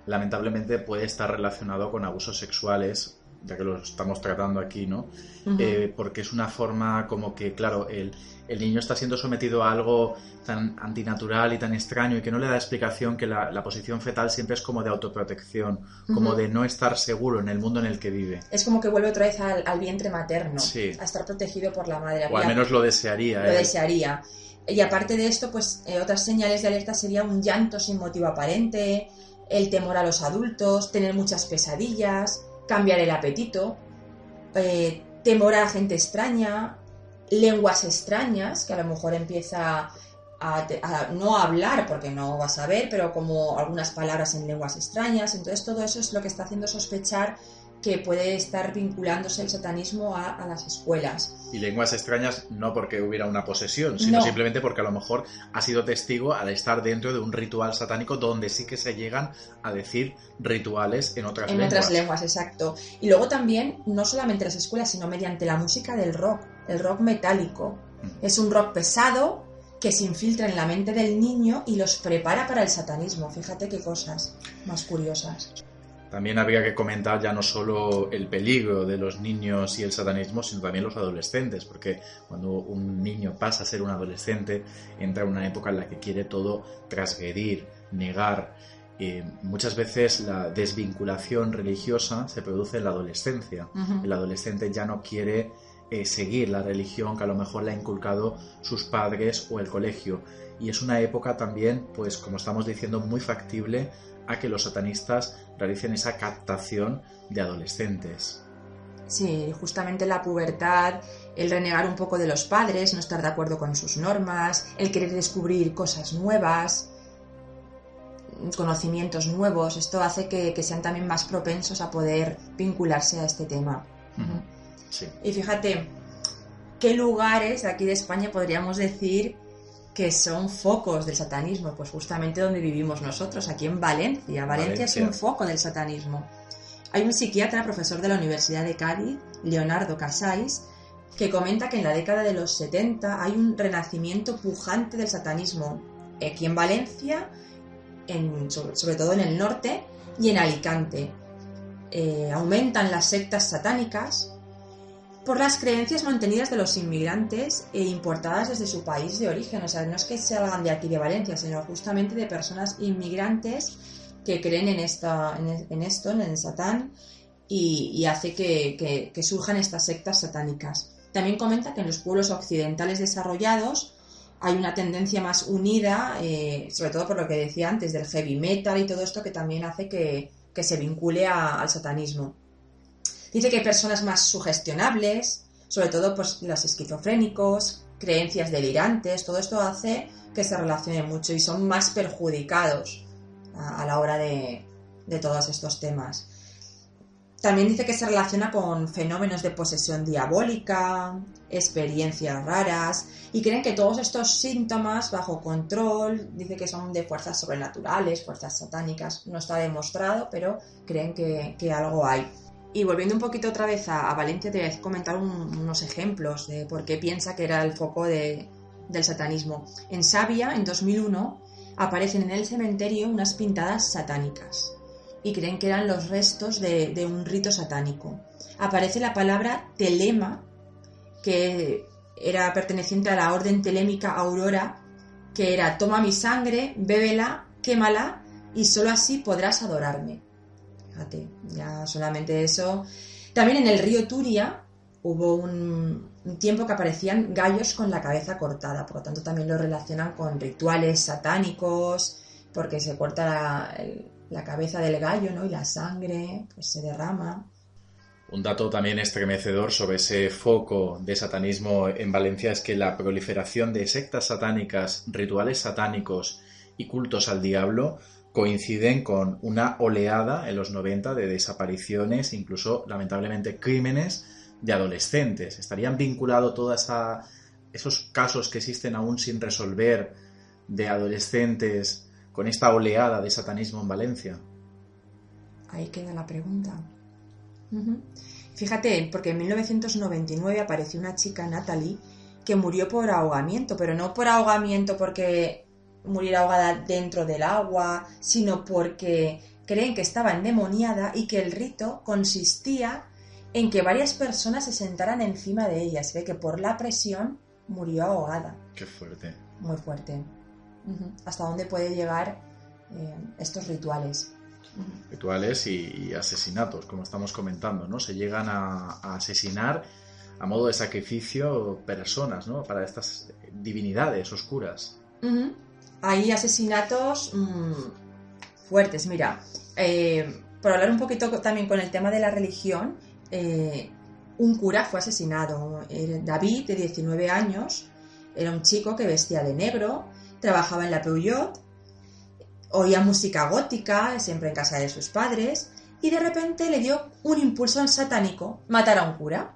lamentablemente puede estar relacionado con abusos sexuales, ya que lo estamos tratando aquí, ¿no? Uh-huh. Porque es una forma como que, claro, el niño está siendo sometido a algo tan antinatural y tan extraño y que no le da explicación, que la posición fetal siempre es como de autoprotección, uh-huh, como de no estar seguro en el mundo en el que vive. Es como que vuelve otra vez al vientre materno, sí, a estar protegido por la madre. O al menos lo desearía. Lo desearía. Y aparte de esto, pues otras señales de alerta sería un llanto sin motivo aparente, el temor a los adultos, tener muchas pesadillas, cambiar el apetito, temor a gente extraña, lenguas extrañas, que a lo mejor empieza a no hablar porque no vas a ver, pero como algunas palabras en lenguas extrañas. Entonces todo eso es lo que está haciendo sospechar que puede estar vinculándose el satanismo a las escuelas. Y lenguas extrañas no porque hubiera una posesión, sino simplemente porque a lo mejor ha sido testigo al estar dentro de un ritual satánico donde sí que se llegan a decir rituales en otras lenguas. En otras lenguas, exacto. Y luego también, no solamente las escuelas, sino mediante la música del rock, el rock metálico. Es un rock pesado que se infiltra en la mente del niño y los prepara para el satanismo. Fíjate qué cosas más curiosas. También habría que comentar ya no solo el peligro de los niños y el satanismo, sino también los adolescentes, porque cuando un niño pasa a ser un adolescente, entra en una época en la que quiere todo transgredir, negar. Muchas veces la desvinculación religiosa se produce en la adolescencia. Uh-huh. El adolescente ya no quiere seguir la religión que a lo mejor le ha inculcado sus padres o el colegio. Y es una época también, pues como estamos diciendo, muy factible a que los satanistas realicen esa captación de adolescentes. Sí, justamente la pubertad, el renegar un poco de los padres, no estar de acuerdo con sus normas, el querer descubrir cosas nuevas, conocimientos nuevos, esto hace que sean también más propensos a poder vincularse a este tema. Ujú. Sí. Y fíjate, ¿qué lugares aquí de España podríamos decir que son focos del satanismo? Pues justamente donde vivimos nosotros, aquí en Valencia. Valencia es un foco del satanismo. Hay un psiquiatra, profesor de la Universidad de Cádiz, Leonardo Casais, que comenta que en la década de los 70 hay un renacimiento pujante del satanismo aquí en Valencia, sobre todo en el norte y en Alicante. Aumentan las sectas satánicas por las creencias mantenidas de los inmigrantes e importadas desde su país de origen. O sea, no es que salgan de aquí de Valencia, sino justamente de personas inmigrantes que creen en el Satán, y hace que surjan estas sectas satánicas. También comenta que en los pueblos occidentales desarrollados hay una tendencia más unida, sobre todo por lo que decía antes, del heavy metal y todo esto, que también hace que se vincule al satanismo. Dice que hay personas más sugestionables, sobre todo pues los esquizofrénicos, creencias delirantes, todo esto hace que se relacionen mucho y son más perjudicados a la hora de todos estos temas. También dice que se relaciona con fenómenos de posesión diabólica, experiencias raras, y creen que todos estos síntomas bajo control, dice que son de fuerzas sobrenaturales, fuerzas satánicas. No está demostrado, pero creen que algo hay. Y volviendo un poquito otra vez a Valencia, te voy a comentar unos ejemplos de por qué piensa que era el foco del satanismo. En Savia, en 2001, aparecen en el cementerio unas pintadas satánicas y creen que eran los restos de un rito satánico. Aparece la palabra telema, que era perteneciente a la orden telémica Aurora, que era: toma mi sangre, bébela, quémala y solo así podrás adorarme. Fíjate, ya solamente eso. También en el río Turia hubo un tiempo que aparecían gallos con la cabeza cortada, por lo tanto también lo relacionan con rituales satánicos, porque se corta la cabeza del gallo, ¿no? Y la sangre pues se derrama. Un dato también estremecedor sobre ese foco de satanismo en Valencia es que la proliferación de sectas satánicas, rituales satánicos y cultos al diablo coinciden con una oleada en los 90 de desapariciones, incluso lamentablemente crímenes de adolescentes. ¿Estarían vinculados todos esos casos que existen aún sin resolver de adolescentes con esta oleada de satanismo en Valencia? Ahí queda la pregunta. Fíjate, porque en 1999 apareció una chica, Natalie, que murió por ahogamiento, pero no por ahogamiento porque muriera ahogada dentro del agua, sino porque creen que estaba endemoniada y que el rito consistía en que varias personas se sentaran encima de ella. Se ve que por la presión murió ahogada. Qué fuerte. Muy fuerte. ¿Hasta dónde puede llegar estos rituales? Rituales y asesinatos, como estamos comentando, ¿no? Se llegan a asesinar a modo de sacrificio personas, ¿no? Para estas divinidades oscuras. Hay asesinatos fuertes. Mira, por hablar un poquito también con el tema de la religión, un cura fue asesinado. David, de 19 años, era un chico que vestía de negro, trabajaba en la Peugeot, oía música gótica, siempre en casa de sus padres, y de repente le dio un impulso satánico, matar a un cura.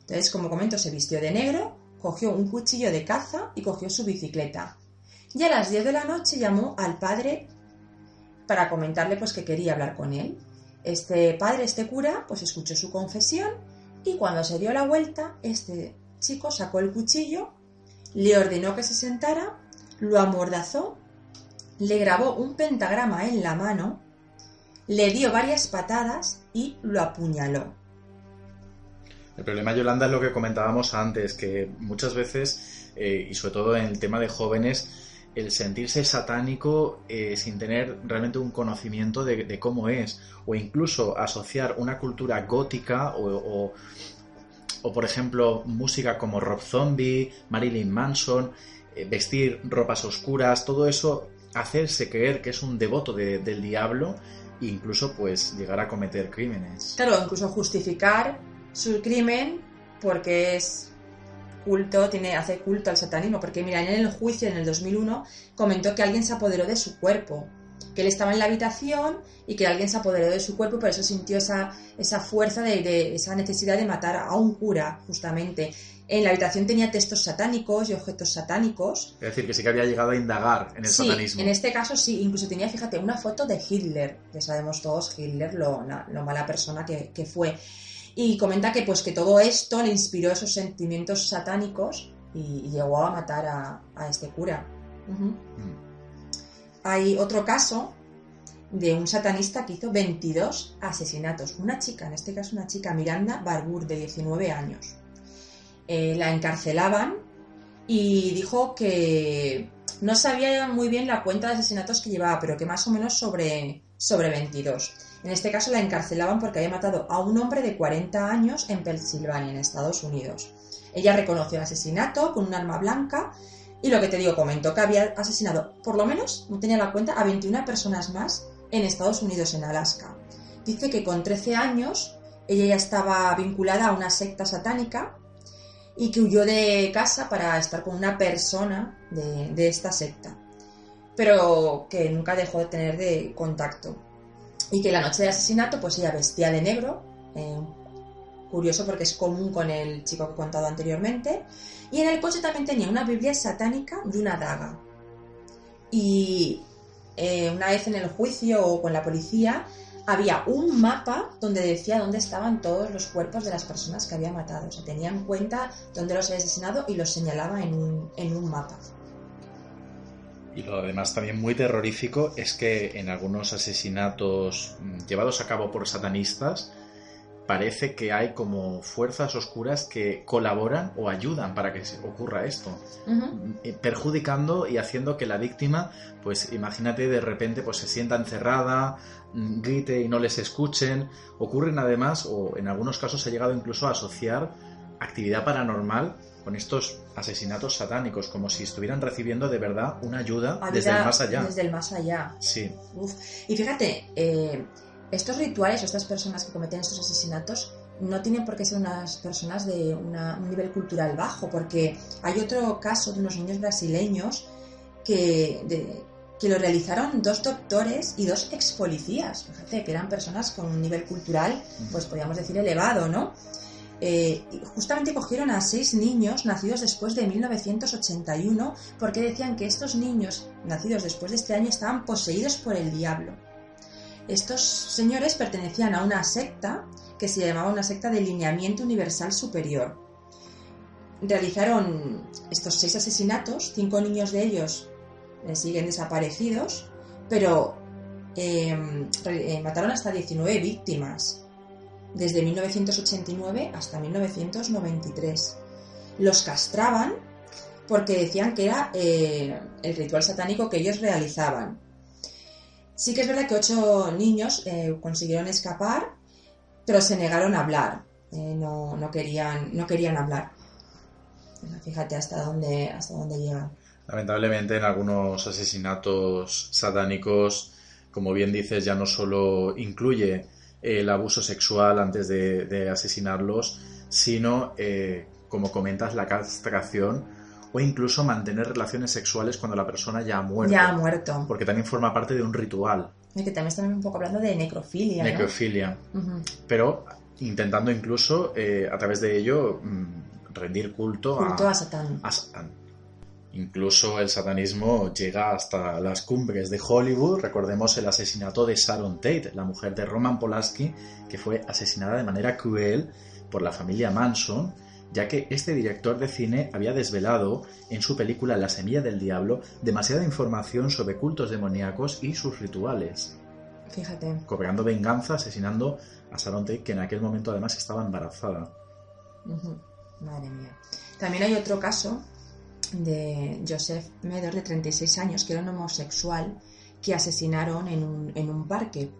Entonces, como comento, se vistió de negro, cogió un cuchillo de caza y cogió su bicicleta. Y a las 10 de la noche llamó al padre para comentarle pues que quería hablar con él. Este padre, este cura, pues escuchó su confesión, y cuando se dio la vuelta, este chico sacó el cuchillo, le ordenó que se sentara, lo amordazó, le grabó un pentagrama en la mano, le dio varias patadas y lo apuñaló. El problema, Yolanda, es lo que comentábamos antes, que muchas veces, y sobre todo en el tema de jóvenes, el sentirse satánico sin tener realmente un conocimiento de cómo es, o incluso asociar una cultura gótica o por ejemplo música como Rob Zombie, Marilyn Manson, vestir ropas oscuras, todo eso, hacerse creer que es un devoto del diablo e incluso pues llegar a cometer crímenes. Claro, incluso justificar su crimen porque es culto, hace culto al satanismo, porque mira, en el juicio en el 2001 comentó que alguien se apoderó de su cuerpo, que él estaba en la habitación y que alguien se apoderó de su cuerpo y por eso sintió esa fuerza de esa necesidad de matar a un cura, justamente. En la habitación tenía textos satánicos y objetos satánicos. Es decir, que sí que había llegado a indagar en el satanismo. En este caso sí, incluso tenía, fíjate, una foto de Hitler, que sabemos todos Hitler lo mala persona que fue. Y comenta que pues que todo esto le inspiró esos sentimientos satánicos y llegó a matar a este cura. Hay otro caso de un satanista que hizo 22 asesinatos. Una chica, en este caso una chica, Miranda Barbour, de 19 años. La encarcelaban y dijo que no sabía muy bien la cuenta de asesinatos que llevaba, pero que más o menos sobre 22. En este caso la encarcelaban porque había matado a un hombre de 40 años en Pensilvania, en Estados Unidos. Ella reconoció el asesinato con un arma blanca y lo que te digo, comentó que había asesinado, por lo menos, no tenía la cuenta, a 21 personas más en Estados Unidos, en Alaska. Dice que con 13 años ella ya estaba vinculada a una secta satánica y que huyó de casa para estar con una persona de esta secta, pero que nunca dejó de tener de contacto. Y que la noche del asesinato pues ella vestía de negro, curioso porque es común con el chico que he contado anteriormente, y en el coche también tenía una Biblia satánica y una daga. Y una vez en el juicio o con la policía había un mapa donde decía dónde estaban todos los cuerpos de las personas que había matado. O sea, tenía en cuenta dónde los había asesinado y los señalaba en un mapa. Y lo además también muy terrorífico es que en algunos asesinatos llevados a cabo por satanistas parece que hay como fuerzas oscuras que colaboran o ayudan para que ocurra esto, perjudicando y haciendo que la víctima, pues imagínate, de repente pues se sienta encerrada, grite y no les escuchen. Ocurren además, o en algunos casos se ha llegado incluso a asociar actividad paranormal con estos asesinatos satánicos, como si estuvieran recibiendo de verdad una ayuda desde el más allá. Desde el más allá. Sí. Uf. Y fíjate, estos rituales o estas personas que cometen estos asesinatos no tienen por qué ser unas personas de un nivel cultural bajo, porque hay otro caso de unos niños brasileños que lo realizaron 2 doctores y 2 expolicías. Fíjate, que eran personas con un nivel cultural, pues podríamos decir elevado, ¿no? Justamente cogieron a 6 niños nacidos después de 1981 porque decían que estos niños nacidos después de este año estaban poseídos por el diablo. Estos señores pertenecían a una secta que se llamaba una secta de lineamiento universal superior. Realizaron estos 6 asesinatos, 5 niños de ellos siguen desaparecidos, pero mataron hasta 19 víctimas. Desde 1989 hasta 1993. Los castraban porque decían que era el ritual satánico que ellos realizaban. Sí que es verdad que 8 niños consiguieron escapar, pero se negaron a hablar. No querían hablar. Fíjate hasta dónde llegan. Lamentablemente, en algunos asesinatos satánicos, como bien dices, ya no solo incluye el abuso sexual antes de asesinarlos, sino, como comentas, la castración o incluso mantener relaciones sexuales cuando la persona ya ha muerto. Ya ha muerto. Porque también forma parte de un ritual. Y que también estamos un poco hablando de necrofilia, Necrofilia. ¿no? Uh-huh. Pero intentando incluso, a través de ello, rendir culto a Satán. A Satán. Incluso el satanismo llega hasta las cumbres de Hollywood. Recordemos el asesinato de Sharon Tate, la mujer de Roman Polanski, que fue asesinada de manera cruel por la familia Manson, ya que este director de cine había desvelado en su película La semilla del diablo demasiada información sobre cultos demoníacos y sus rituales. Fíjate. Cobrando venganza, asesinando a Sharon Tate, que en aquel momento además estaba embarazada. Uh-huh. Madre mía. También hay otro caso de Joseph Meder, de 36 años, que era un homosexual que asesinaron en un parque.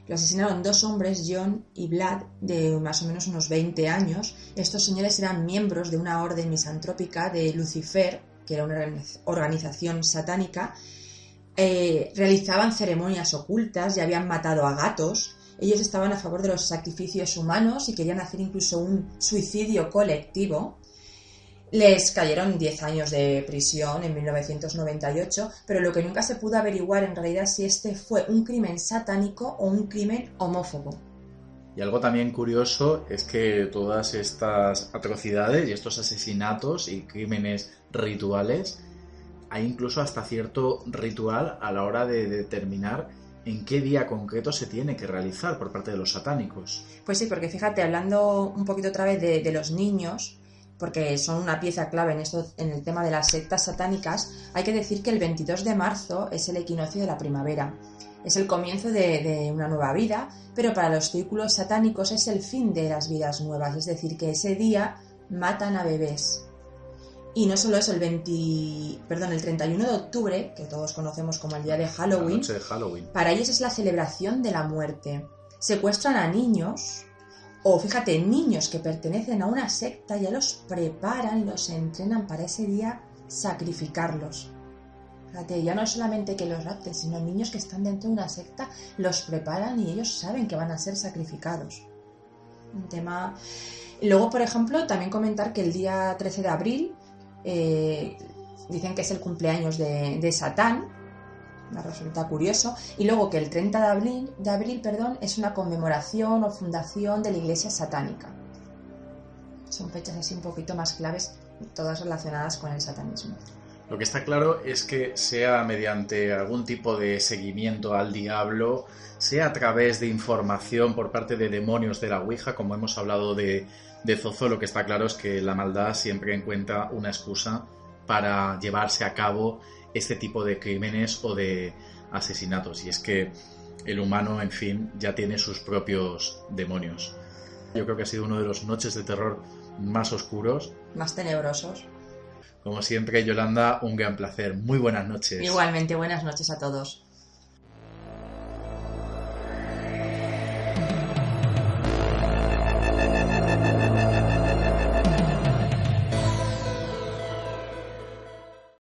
Lo asesinaron 2 hombres, John y Vlad, de más o menos unos 20 años. Estos señores eran miembros de una orden misantrópica de Lucifer, que era una organización satánica. Realizaban ceremonias ocultas y habían matado a gatos Ellos estaban a favor de los sacrificios humanos y querían hacer incluso un suicidio colectivo. Les cayeron 10 años de prisión en 1998, pero lo que nunca se pudo averiguar en realidad es si este fue un crimen satánico o un crimen homófobo. Y algo también curioso es que todas estas atrocidades y estos asesinatos y crímenes rituales, hay incluso hasta cierto ritual a la hora de determinar en qué día concreto se tiene que realizar por parte de los satánicos. Pues sí, porque fíjate, hablando un poquito otra vez de los niños, porque son una pieza clave en el tema de las sectas satánicas, hay que decir que el 22 de marzo es el equinoccio de la primavera. Es el comienzo de una nueva vida, pero para los círculos satánicos es el fin de las vidas nuevas, es decir, que ese día matan a bebés. Y no solo eso, el 31 de octubre, que todos conocemos como el día de Halloween, La noche de Halloween, para ellos es la celebración de la muerte. Secuestran a niños, o fíjate, niños que pertenecen a una secta, ya los preparan, los entrenan para ese día sacrificarlos. Fíjate, ya no es solamente que los rapten, sino niños que están dentro de una secta, los preparan y ellos saben que van a ser sacrificados. Un tema... Luego, por ejemplo, también comentar que el día 13 de abril dicen que es el cumpleaños de Satán, me resulta curioso, y luego que el 30 de abril, es una conmemoración o fundación de la Iglesia Satánica. Son fechas así un poquito más claves, todas relacionadas con el satanismo. Lo que está claro es que sea mediante algún tipo de seguimiento al diablo, sea a través de información por parte de demonios de la Ouija, como hemos hablado de Zozo, lo que está claro es que la maldad siempre encuentra una excusa para llevarse a cabo este tipo de crímenes o de asesinatos. Y es que el humano, en fin, ya tiene sus propios demonios. Yo creo que ha sido uno de los noches de terror más oscuros. Más tenebrosos. Como siempre, Yolanda, un gran placer. Muy buenas noches. Igualmente, buenas noches a todos.